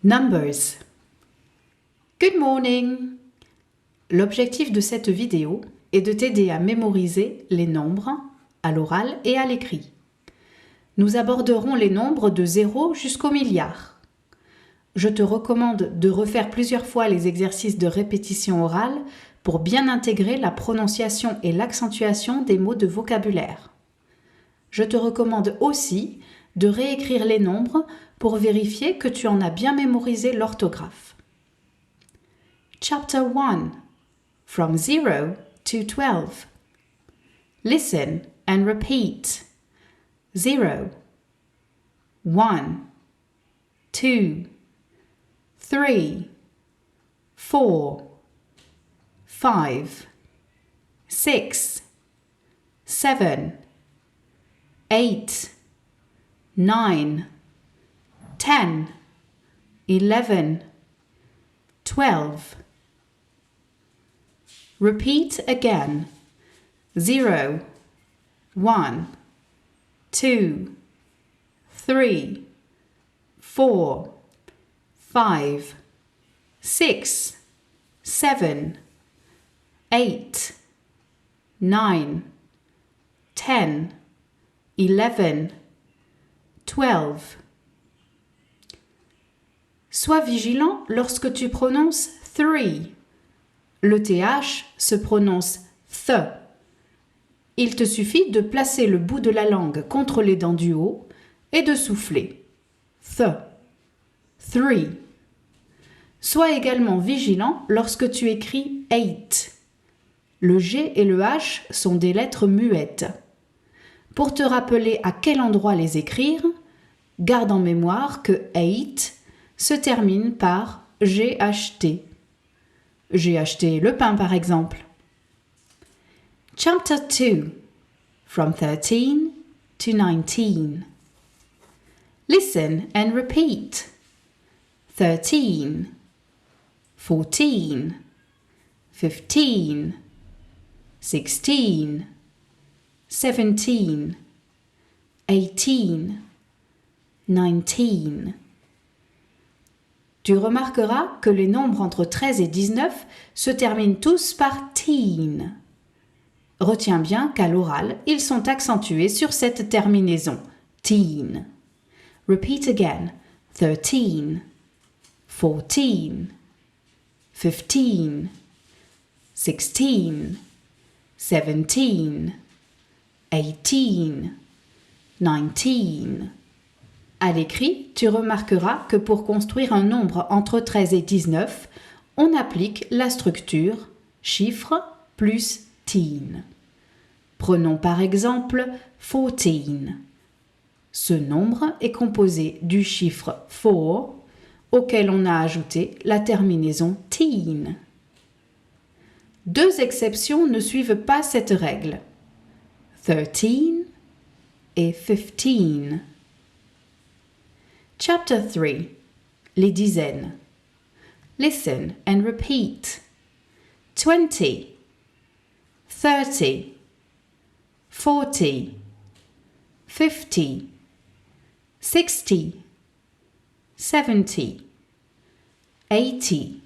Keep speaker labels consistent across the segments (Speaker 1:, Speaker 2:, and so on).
Speaker 1: Numbers. Good morning! L'objectif de cette vidéo est de t'aider à mémoriser les nombres à l'oral et à l'écrit. Nous aborderons les nombres de 0 jusqu'au milliard. Je te recommande de refaire plusieurs fois les exercices de répétition orale pour bien intégrer la prononciation et l'accentuation des mots de vocabulaire. Je te recommande aussi de réécrire les nombres pour vérifier que tu en as bien mémorisé l'orthographe. Chapter 1. From 0 to 12. Listen and repeat. 0, 1, 2, 3, 4, 5, 6, 7, 8, 9, 10, 11, 12. Repeat again. 0, 1, 2, 3, 4, 5, 6, 7, 8, 9, 10, 11, 12. Sois vigilant lorsque tu prononces 3. Le TH se prononce th. Il te suffit de placer le bout de la langue contre les dents du haut et de souffler. Th. 3. Sois également vigilant lorsque tu écris 8. Le G et le H sont des lettres muettes. Pour te rappeler à quel endroit les écrire, garde en mémoire que 8 se termine par GHT. J'ai acheté le pain par exemple. Chapter 2. From 13 to 19. Listen and repeat. 13, 14, 15, 16, 17, 18, 19. Tu remarqueras que les nombres entre 13 et 19 se terminent tous par teen. Retiens bien qu'à l'oral, ils sont accentués sur cette terminaison, teen. Repeat again. 13, 14, 15, 16, 17, 18, 19. À l'écrit, tu remarqueras que pour construire un nombre entre 13 et 19, on applique la structure chiffre plus teen. Prenons par exemple 14. Ce nombre est composé du chiffre 4 auquel on a ajouté la terminaison teen. Deux exceptions ne suivent pas cette règle. 13 et 15. Chapter 3. Les dizaines. Listen and repeat. 20, 30, 40, 50, 60, 70, 80,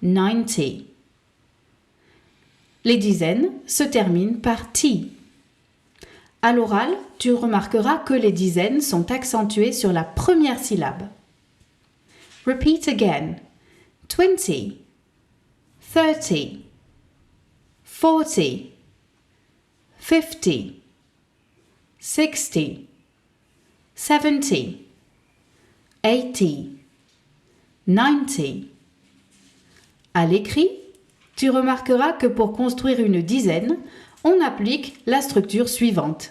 Speaker 1: 90. Les dizaines se terminent par T. À l'oral, tu remarqueras que les dizaines sont accentuées sur la première syllabe. Repeat again. 20, 30, 40, 50, 60, 70, 80, 90. À l'écrit, tu remarqueras que pour construire une dizaine, on applique la structure suivante.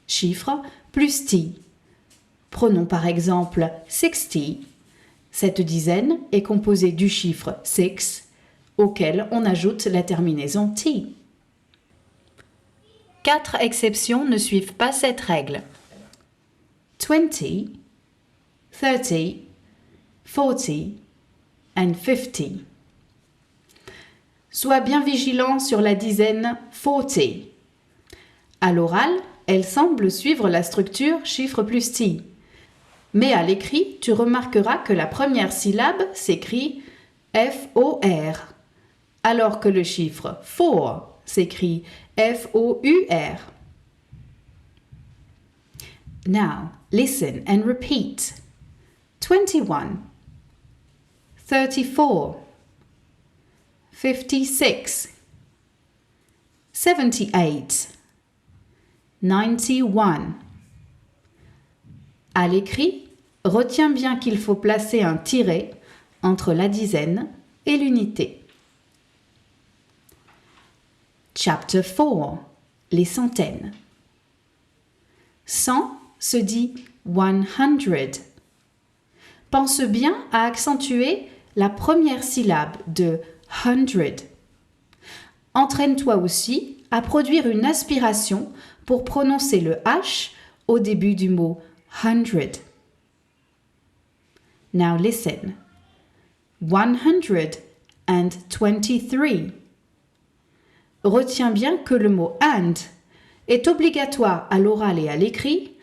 Speaker 1: Chiffre plus T. Prenons par exemple 60. Cette dizaine est composée du chiffre 6, auquel on ajoute la terminaison T. 4 exceptions ne suivent pas cette règle. 20, 30, 40 et 50. Sois bien vigilant sur la dizaine 40. À l'oral, elle semble suivre la structure chiffre plus T. Mais à l'écrit, tu remarqueras que la première syllabe s'écrit F-O-R, alors que le chiffre 4 s'écrit F-O-U-R. Now, listen and repeat. 21, 34, 56, 78, 91. À l'écrit, retiens bien qu'il faut placer un tiret entre la dizaine et l'unité. Chapter 4. Les centaines. 100 se dit 100. Pense bien à accentuer la première syllabe de 100. Entraîne-toi aussi à produire une aspiration pour prononcer le H au début du mot 100. Now listen. 123. Retiens bien que le mot and est obligatoire à l'oral et à l'écrit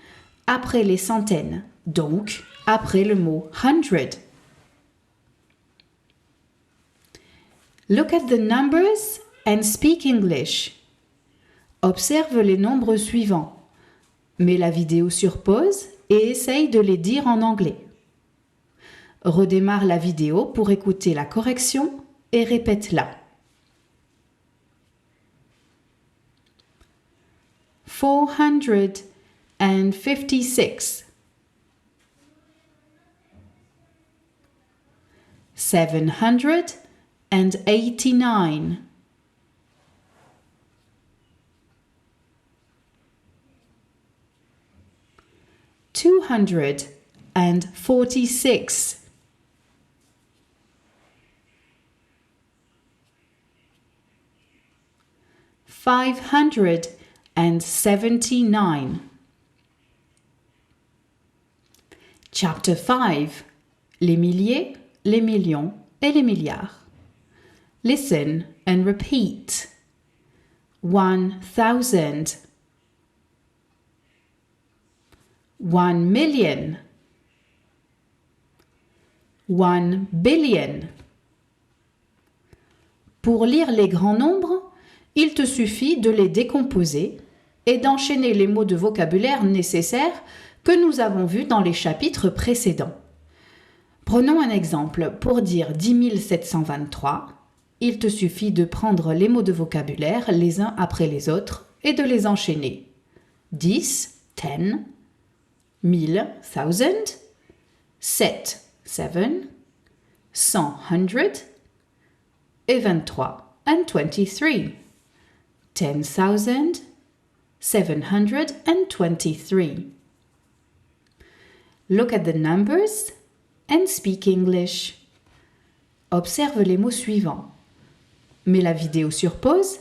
Speaker 1: après les centaines, donc après le mot 100. Look at the numbers and speak English. Observe les nombres suivants. Mets la vidéo sur pause et essaye de les dire en anglais. Redémarre la vidéo pour écouter la correction et répète-la. 456, 789, 246, 579. Chapter 5. Les milliers, les millions et les milliards. Listen and repeat. 1,000. 1 million. 1 billion. Pour lire les grands nombres, il te suffit de les décomposer et d'enchaîner les mots de vocabulaire nécessaires que nous avons vus dans les chapitres précédents. Prenons un exemple. Pour dire 10 723, il te suffit de prendre les mots de vocabulaire les uns après les autres et de les enchaîner. 10, 10, 1000, 1000, 7, 7, 100, 100, et 23, and 23. 10,723. Look at the numbers and speak English. Observe les mots suivants. Mets la vidéo sur pause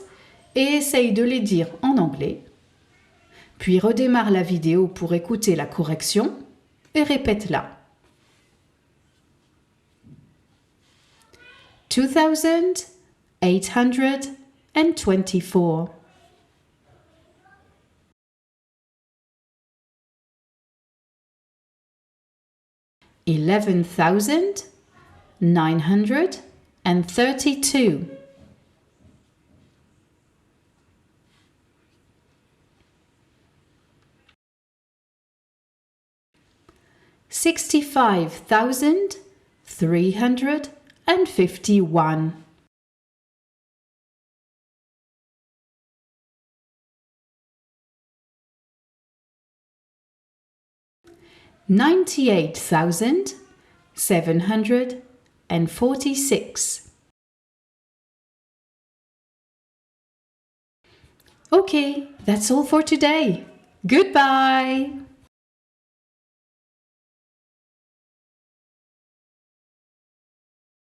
Speaker 1: et essaye de les dire en anglais. Puis redémarre la vidéo pour écouter la correction et répète-la. 2,824. 11,932. 65,351. 98,746. Okay, that's all for today. Goodbye!